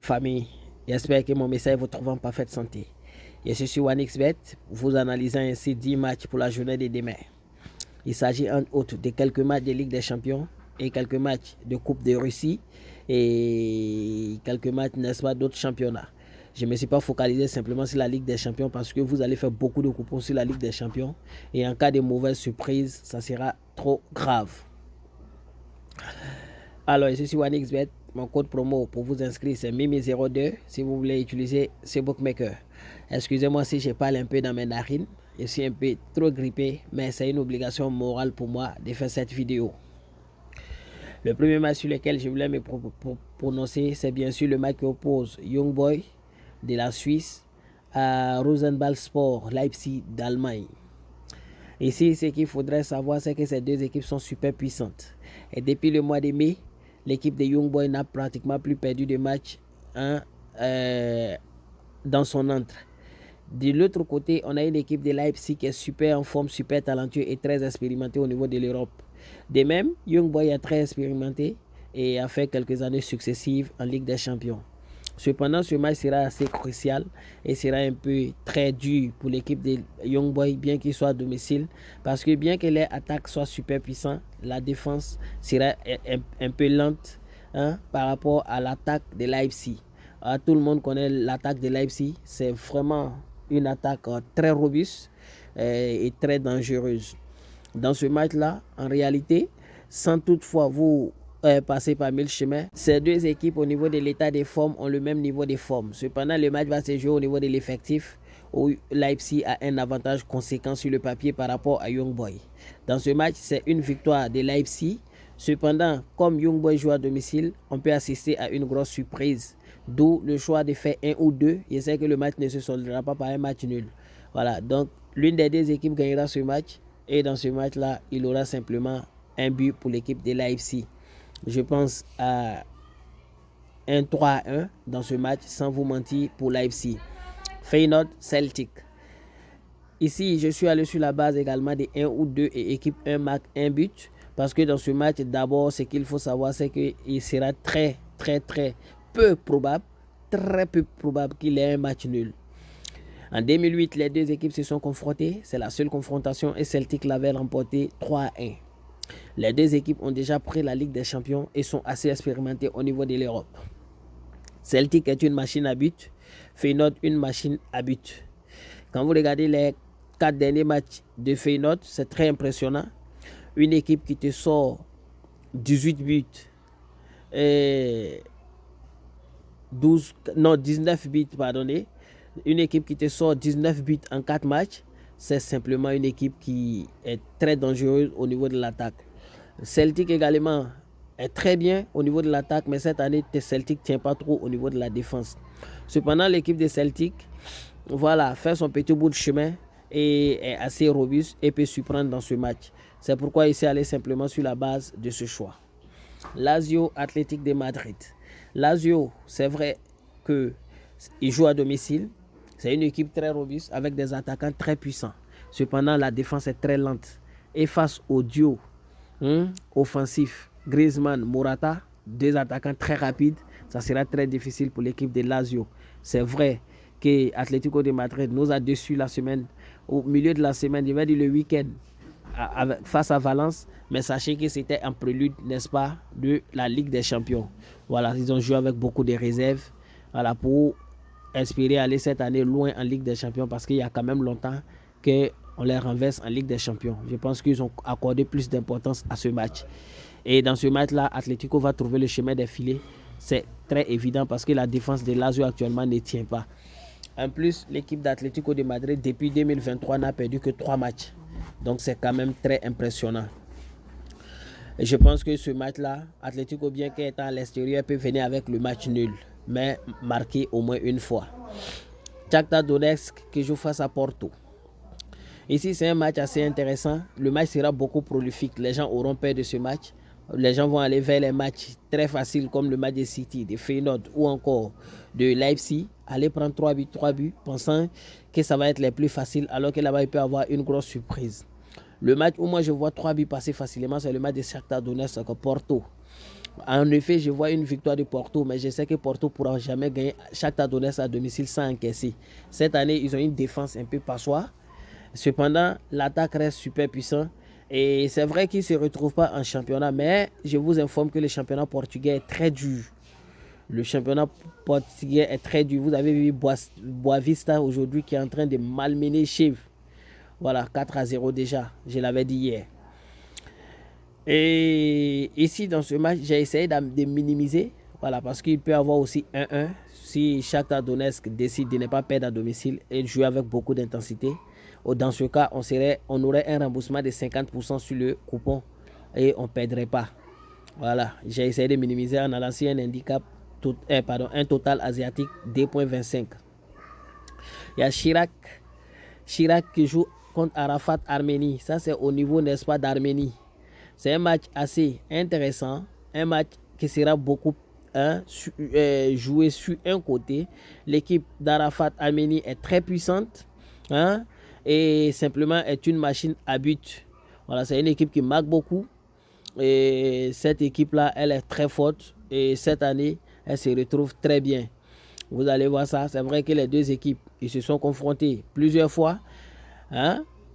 famille. J'espère que mon message vous trouve en parfaite santé. Je suis sur OneXBet, vous analysant ainsi 10 matchs pour la journée de demain. Il s'agit entre autres de quelques matchs de Ligue des Champions et quelques matchs de Coupe de Russie et quelques matchs, n'est-ce pas, d'autres championnats. Je ne me suis pas focalisé simplement sur la Ligue des Champions parce que vous allez faire beaucoup de coupons sur la Ligue des Champions et en cas de mauvaise surprise, ça sera trop grave. Alors, je suis OneXBet. Mon code promo pour vous inscrire, c'est Mimi02 si vous voulez utiliser ce bookmaker. Excusez-moi si je parle un peu dans mes narines. Je suis un peu trop grippé, mais c'est une obligation morale pour moi de faire cette vidéo. Le premier match sur lequel je voulais me prononcer, c'est bien sûr le match qui oppose Young Boy de la Suisse à Rosenball Sport Leipzig d'Allemagne. Ici, ce qu'il faudrait savoir, c'est que ces deux équipes sont super puissantes. Et depuis le mois de mai, l'équipe de Young Boys n'a pratiquement plus perdu de match dans son entre. De l'autre côté, on a une équipe de Leipzig qui est super en forme, super talentueuse et très expérimentée au niveau de l'Europe. De même, Young Boys est très expérimenté et a fait quelques années successives en Ligue des Champions. Cependant, ce match sera assez crucial et sera un peu très dur pour l'équipe de Young Boys, bien qu'il soit à domicile, parce que bien que les attaques soient super puissantes, la défense sera un peu lente par rapport à l'attaque de Leipzig. Tout le monde connaît l'attaque de Leipzig, c'est vraiment une attaque très robuste et très dangereuse. Dans ce match-là, en réalité, sans toutefois vous passer par mille chemins, ces deux équipes au niveau de l'état des formes ont le même niveau de forme. Cependant, le match va se jouer au niveau de l'effectif où Leipzig a un avantage conséquent sur le papier par rapport à Young Boys. Dans ce match, c'est une victoire de Leipzig. Cependant, comme Young Boys joue à domicile, on peut assister à une grosse surprise. D'où le choix de faire 1 ou 2. Je sais que le match ne se soldera pas par un match nul. Voilà, donc l'une des deux équipes gagnera ce match. Et dans ce match-là, il aura simplement un but pour l'équipe de Leipzig. Je pense à un 3-1 dans ce match, sans vous mentir, pour Leipzig. Feyenoord Celtic. Ici, je suis allé sur la base également de 1 ou 2 et équipe 1 marque 1 but. Parce que dans ce match, d'abord, ce qu'il faut savoir, c'est qu'il sera très peu probable qu'il ait un match nul. En 2008, les deux équipes se sont confrontées. C'est la seule confrontation et Celtic l'avait remporté 3-1. Les deux équipes ont déjà pris la Ligue des Champions et sont assez expérimentées au niveau de l'Europe. Celtic est une machine à but, Feyenoord une machine à but. Quand vous regardez les 4 derniers matchs de Feyenoord, c'est très impressionnant. Une équipe qui te sort 18 buts et 19 buts, pardonnez. Une équipe qui te sort 19 buts en 4 matchs, c'est simplement une équipe qui est très dangereuse au niveau de l'attaque. Celtic également est très bien au niveau de l'attaque, mais cette année, Celtic ne tient pas trop au niveau de la défense. Cependant, l'équipe de Celtic, voilà, fait son petit bout de chemin et est assez robuste et peut surprendre dans ce match. C'est pourquoi il s'est allé simplement sur la base de ce choix. Lazio Athletic de Madrid. Lazio, c'est vrai qu'il joue à domicile. C'est une équipe très robuste avec des attaquants très puissants. Cependant, la défense est très lente. Et face au duo offensif Griezmann-Morata, deux attaquants très rapides, ça sera très difficile pour l'équipe de Lazio. C'est vrai que Atlético de Madrid nous a déçus la semaine, au milieu de la semaine, je vais dire le week-end, face à Valence, mais sachez que c'était un prélude, n'est-ce pas, de la Ligue des Champions. Voilà, ils ont joué avec beaucoup de réserves, voilà, pour espérer aller cette année loin en Ligue des Champions, parce qu'il y a quand même longtemps qu'on les renverse en Ligue des Champions. Je pense qu'ils ont accordé plus d'importance à ce match. Et dans ce match-là, Atlético va trouver le chemin des filets. C'est très évident parce que la défense de Lazio actuellement ne tient pas. En plus, l'équipe d'Atlético de Madrid, depuis 2023, n'a perdu que 3 matchs. Donc, c'est quand même très impressionnant. Et je pense que ce match-là, Atlético, bien qu'étant à l'extérieur, peut venir avec le match nul, mais marqué au moins une fois. Shakhtar Donetsk qui joue face à Porto. Ici, c'est un match assez intéressant. Le match sera beaucoup prolifique. Les gens auront peur de ce match. Les gens vont aller vers les matchs très faciles comme le match de City, de Feyenoord ou encore de Leipzig. Aller prendre 3 buts, pensant que ça va être les plus faciles, alors que là-bas, il peut y avoir une grosse surprise. Le match où moi je vois 3 buts passer facilement, c'est le match de Shakhtar Donetsk contre Porto. En effet, je vois une victoire de Porto, mais je sais que Porto ne pourra jamais gagner Shakhtar Donetsk à domicile sans encaisser. Cette année, ils ont une défense un peu passoire. Cependant, l'attaque reste super puissante. Et c'est vrai qu'ils ne se retrouvent pas en championnat, mais je vous informe que le championnat portugais est très dur. Le championnat portugais est très dur. Vous avez vu Boavista aujourd'hui qui est en train de malmener Chivres. Voilà, 4-0 déjà. Je l'avais dit hier. Et ici, dans ce match, j'ai essayé de minimiser. Voilà, parce qu'il peut y avoir aussi 1-1 si Shakhtar Donetsk décide de ne pas perdre à domicile et de jouer avec beaucoup d'intensité. Dans ce cas, on aurait un remboursement de 50% sur le coupon et on ne perdrait pas. Voilà, j'ai essayé de minimiser en allant sur un handicap, un total asiatique 2,25. Il y a Chirac qui joue contre Arafat Arménie. Ça, c'est au niveau, n'est-ce pas, d'Arménie. C'est un match assez intéressant, un match qui sera beaucoup joué sur un côté. L'équipe d'Arafat Arménie est très puissante et simplement est une machine à but. Voilà, c'est une équipe qui marque beaucoup et cette équipe-là, elle est très forte et cette année, elle se retrouve très bien. Vous allez voir ça, c'est vrai que les deux équipes, ils se sont confrontés plusieurs fois.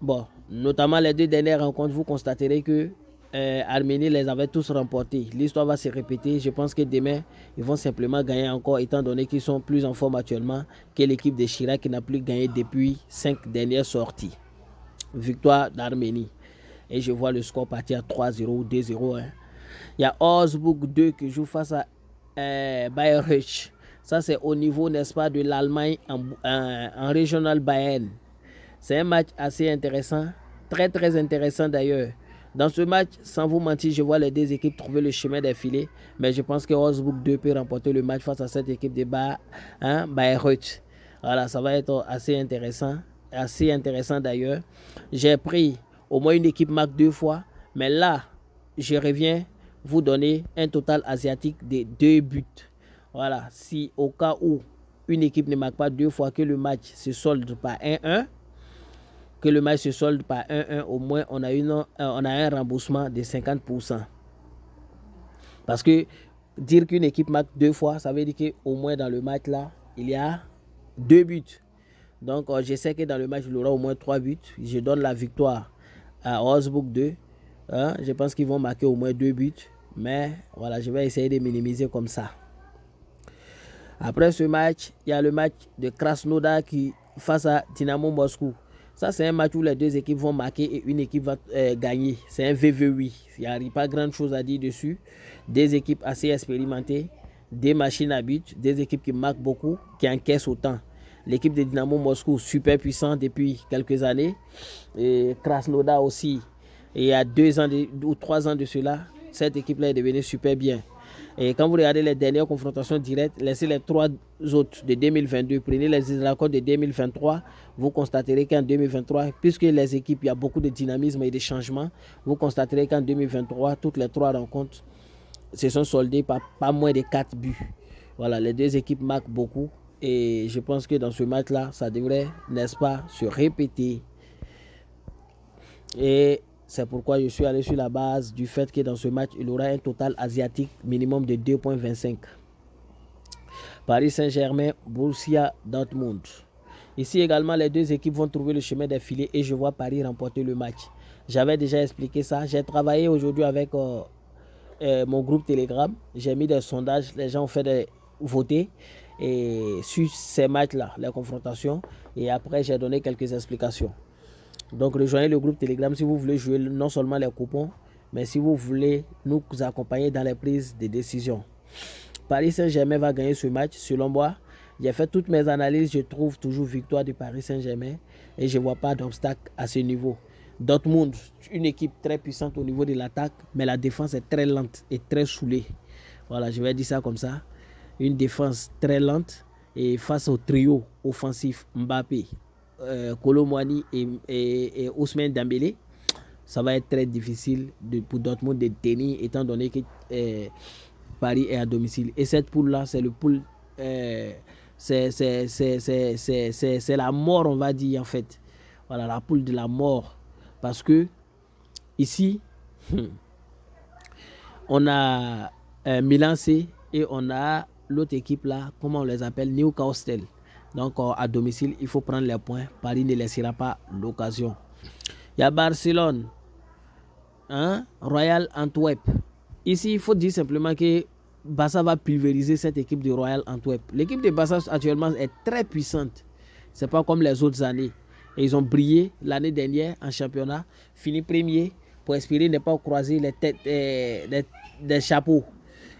Bon, notamment les deux dernières rencontres, vous constaterez que Arménie les avait tous remportés. L'histoire va se répéter. Je pense que demain, ils vont simplement gagner encore, étant donné qu'ils sont plus en forme actuellement que l'équipe de Chirac qui n'a plus gagné depuis 5 dernières sorties. Victoire d'Arménie. Et je vois le score partir à 3-0, 2-0. Il y a Augsburg 2 qui joue face à Bayreuth. Ça, c'est au niveau, n'est-ce pas, de l'Allemagne en Regional Bayern. C'est un match assez intéressant, très très intéressant d'ailleurs. Dans ce match, sans vous mentir, je vois les deux équipes trouver le chemin des filets, mais je pense que Augsburg 2 peut remporter le match face à cette équipe de Bayreuth. Voilà, ça va être assez intéressant d'ailleurs. J'ai pris au moins une équipe marque 2 fois, mais là, je reviens vous donner un total asiatique de 2 buts. Voilà, si au cas où une équipe ne marque pas 2 fois, que le match se solde par 1-1, au moins on a un remboursement de 50%. Parce que dire qu'une équipe marque 2 fois, ça veut dire qu'au moins dans le match là, il y a 2 buts. Donc je sais que dans le match, il y aura au moins 3 buts. Je donne la victoire à Augsburg 2. Je pense qu'ils vont marquer au moins 2 buts. Mais voilà, je vais essayer de minimiser comme ça. Après ce match, il y a le match de Krasnodar qui face à Dynamo Moscou. Ça, c'est un match où les deux équipes vont marquer et une équipe va gagner. C'est un VV8. Il n'y a pas grand chose à dire dessus. Des équipes assez expérimentées, des machines à but, des équipes qui marquent beaucoup, qui encaissent autant. L'équipe de Dynamo Moscou, super puissante depuis quelques années. Et Krasnodar aussi. Et il y a 2 ans ou 3 ans de cela, cette équipe-là est devenue super bien. Et quand vous regardez les dernières confrontations directes, laissez les 3 autres de 2022, prenez les accords de 2023, vous constaterez qu'en 2023, puisque les équipes, il y a beaucoup de dynamisme et de changements, vous constaterez qu'en 2023, toutes les 3 rencontres se sont soldées par pas moins de 4 buts. Voilà, les deux équipes marquent beaucoup et je pense que dans ce match-là, ça devrait, n'est-ce pas, se répéter. Et c'est pourquoi je suis allé sur la base du fait que dans ce match, il y aura un total asiatique minimum de 2,25. Paris Saint-Germain, Borussia Dortmund. Ici également, les deux équipes vont trouver le chemin des filets et je vois Paris remporter le match. J'avais déjà expliqué ça. J'ai travaillé aujourd'hui avec mon groupe Telegram. J'ai mis des sondages. Les gens ont fait voter et sur ces matchs-là, les confrontations. Et après, j'ai donné quelques explications. Donc rejoignez le groupe Telegram si vous voulez jouer non seulement les coupons, mais si vous voulez nous accompagner dans les prises de décision. Paris Saint-Germain va gagner ce match. Selon moi, j'ai fait toutes mes analyses, je trouve toujours victoire de Paris Saint-Germain et je ne vois pas d'obstacle à ce niveau. Dortmund, une équipe très puissante au niveau de l'attaque, mais la défense est très lente et très saoulée. Voilà, je vais dire ça comme ça. Une défense très lente et face au trio offensif Mbappé, Kolo Muani et Ousmane Dembélé, ça va être très difficile pour Dortmund de tenir étant donné que Paris est à domicile. Et cette poule-là, c'est le poule, c'est la mort, on va dire en fait. Voilà, la poule de la mort. Parce que ici, on a Milan C. Et on a l'autre équipe là, comment on les appelle, Newcastle. Donc à domicile, il faut prendre les points. Paris ne laissera pas l'occasion. Il y a Barcelone, hein, Royal Antwerp. Ici, il faut dire simplement que Barça va pulvériser cette équipe de Royal Antwerp. L'équipe de Barça actuellement est très puissante. C'est pas comme les autres années. Et ils ont brillé l'année dernière en championnat, fini premier pour espérer ne pas croiser les têtes des chapeaux.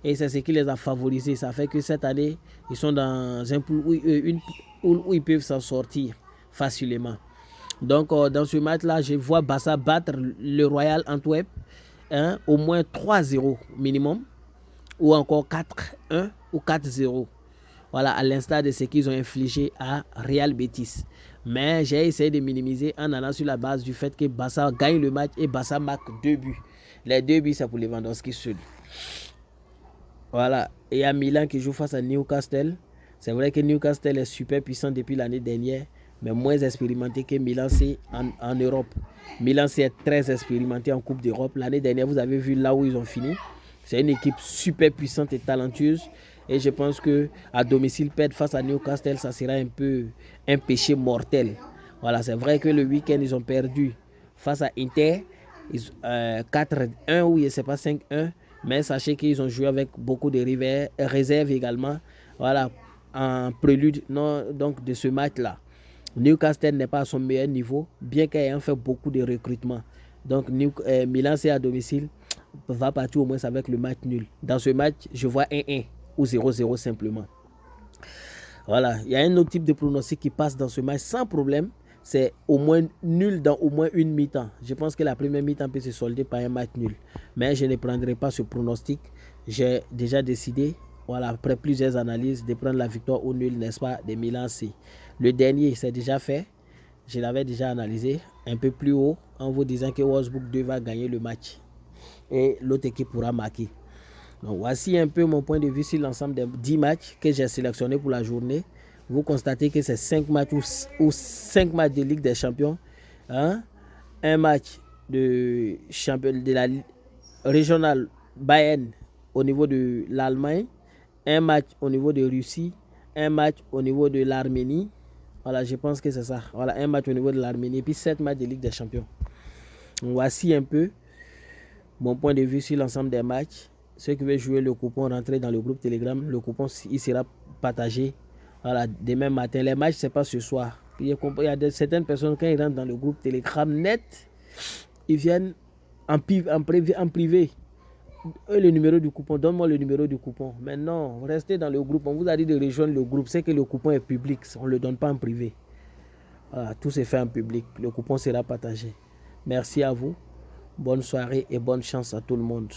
Et c'est ce qui les a favorisés. Ça fait que cette année, ils sont dans un pool où ils peuvent s'en sortir facilement. Donc, dans ce match-là, je vois Barça battre le Royal Antwerp, hein, au moins 3-0 minimum, ou encore 4-1 ou 4-0. Voilà, à l'instar de ce qu'ils ont infligé à Real Betis. Mais j'ai essayé de minimiser en allant sur la base du fait que Barça gagne le match et Barça marque 2 buts. Les 2 buts, c'est pour Lewandowski seul. Voilà, et il y a Milan qui joue face à Newcastle. C'est vrai que Newcastle est super puissant depuis l'année dernière, mais moins expérimenté que Milan C en Europe. Milan C est très expérimenté en Coupe d'Europe. L'année dernière, vous avez vu là où ils ont fini. C'est une équipe super puissante et talentueuse. Et je pense qu'à domicile, perdre face à Newcastle, ça sera un peu un péché mortel. Voilà, c'est vrai que le week-end, ils ont perdu face à Inter. 4-1 ou je ne sais pas 5-1. Mais sachez qu'ils ont joué avec beaucoup de réserves également. Voilà, en prélude donc de ce match-là. Newcastle n'est pas à son meilleur niveau, bien qu'ayant fait beaucoup de recrutements. Donc Milan, c'est à domicile, va partir au moins avec le match nul. Dans ce match, je vois 1-1 ou 0-0 simplement. Voilà, il y a un autre type de pronostic qui passe dans ce match sans problème. C'est au moins nul dans au moins une mi-temps. Je pense que la première mi-temps peut se solder par un match nul. Mais je ne prendrai pas ce pronostic. J'ai déjà décidé, voilà, après plusieurs analyses, de prendre la victoire au nul, n'est-ce pas, de Milan C. Le dernier, c'est déjà fait. Je l'avais déjà analysé un peu plus haut en vous disant que Wolfsburg 2 va gagner le match. Et l'autre équipe pourra marquer. Donc voici un peu mon point de vue sur l'ensemble des 10 matchs que j'ai sélectionnés pour la journée. Vous constatez que c'est 5 matchs ou 5 matchs de Ligue des Champions, hein? Un match de la régionale Bayern au niveau de l'Allemagne, un match au niveau de Russie, un match au niveau de l'Arménie. Voilà, je pense que c'est ça. Voilà, un match au niveau de l'Arménie et puis 7 matchs de Ligue des Champions. Donc, voici un peu mon point de vue sur l'ensemble des matchs. Ceux qui veulent jouer le coupon, rentrer dans le groupe Telegram. Le coupon, il sera partagé, voilà, demain matin. Les matchs, c'est pas ce soir. Il y a certaines personnes, quand ils rentrent dans le groupe Telegram net, ils viennent en privé. Le numéro du coupon, donne-moi le numéro du coupon. Mais non, restez dans le groupe. On vous a dit de rejoindre le groupe. C'est que le coupon est public. On ne le donne pas en privé. Voilà, tout se fait en public. Le coupon sera partagé. Merci à vous. Bonne soirée et bonne chance à tout le monde.